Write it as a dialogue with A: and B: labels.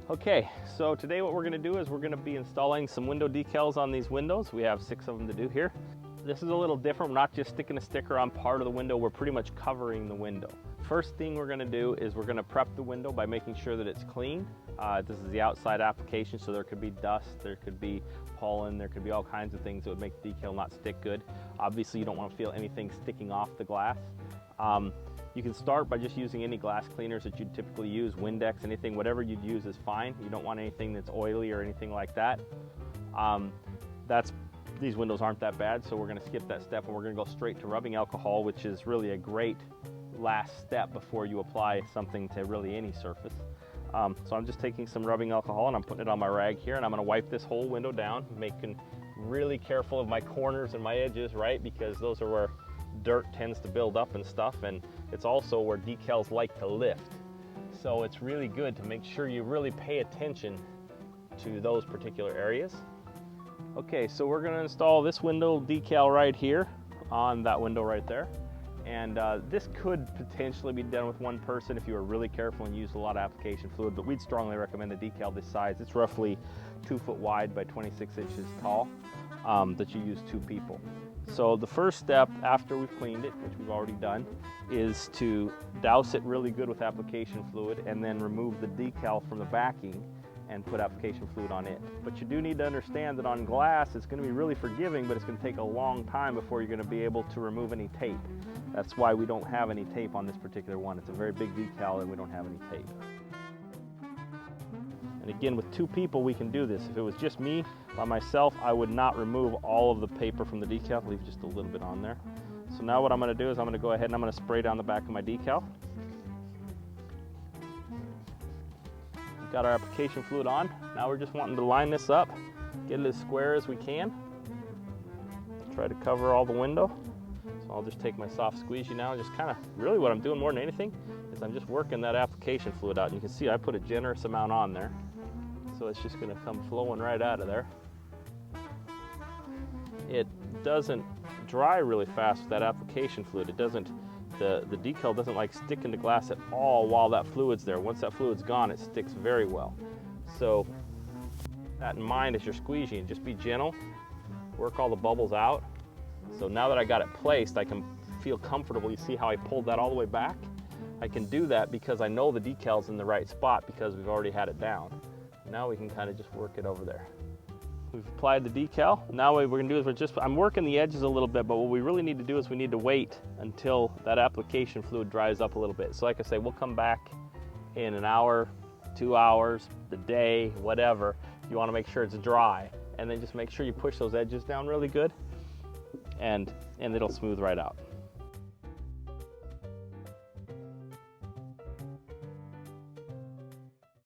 A: Okay, so today what we're going to do is we're going to be installing some window decals on these windows. We have 6 of them to do here. This is a little different. We're not just sticking a sticker on part of the window, we're pretty much covering the window. First thing we're going to do is we're going to prep the window by making sure that it's clean. This is the outside application, so there could be dust, there could be pollen, there could be all kinds of things that would make the decal not stick good. Obviously you don't want to feel anything sticking off the glass. You can start by just using any glass cleaners that you'd typically use, Windex, anything, whatever you'd use is fine. You don't want anything that's oily or anything like that. These windows aren't that bad, so we're going to skip that step and we're going to go straight to rubbing alcohol, which is really a great last step before you apply something to really any surface. So I'm just taking some rubbing alcohol and I'm putting it on my rag here, and I'm going to wipe this whole window down, making really careful of my corners and my edges, right? Because those are where dirt tends to build up and stuff, and it's also where decals like to lift. So it's really good to make sure you really pay attention to those particular areas. Okay, so we're going to install this window decal right here on that window right there. And this could potentially be done with one person if you were really careful and used a lot of application fluid, but we'd strongly recommend a decal this size. It's roughly 2 foot wide by 26 inches tall, that you use 2 people. So the first step after we've cleaned it, which we've already done, is to douse it really good with application fluid and then remove the decal from the backing and put application fluid on it. But you do need to understand that on glass it's going to be really forgiving, but it's going to take a long time before you're going to be able to remove any tape. That's why we don't have any tape on this particular one. It's a very big decal and we don't have any tape. And again, with 2 people we can do this. If it was just me by myself, I would not remove all of the paper from the decal, leave just a little bit on there. So now what I'm going to do is I'm going to go ahead and I'm going to spray down the back of my decal. We've got our application fluid on. Now we're just wanting to line this up, get it as square as we can. Try to cover all the window. So I'll just take my soft squeegee now and just kind of, really what I'm doing more than anything is I'm just working that application fluid out. And you can see I put a generous amount on there. So it's just going to come flowing right out of there. It doesn't dry really fast with that application fluid. It doesn't, the decal doesn't like stick into glass at all while that fluid's there. Once that fluid's gone, it sticks very well. So that in mind as you're squeegeeing, just be gentle, work all the bubbles out. So now that I got it placed, I can feel comfortable. You see how I pulled that all the way back? I can do that because I know the decal's in the right spot because we've already had it down. Now we can kind of just work it over there. We've applied the decal. Now what we're gonna do is I'm working the edges a little bit, but what we really need to do is we need to wait until that application fluid dries up a little bit. So like I say, we'll come back in an hour, 2 hours, the day, whatever. You wanna make sure it's dry, and then just make sure you push those edges down really good, and it'll smooth right out.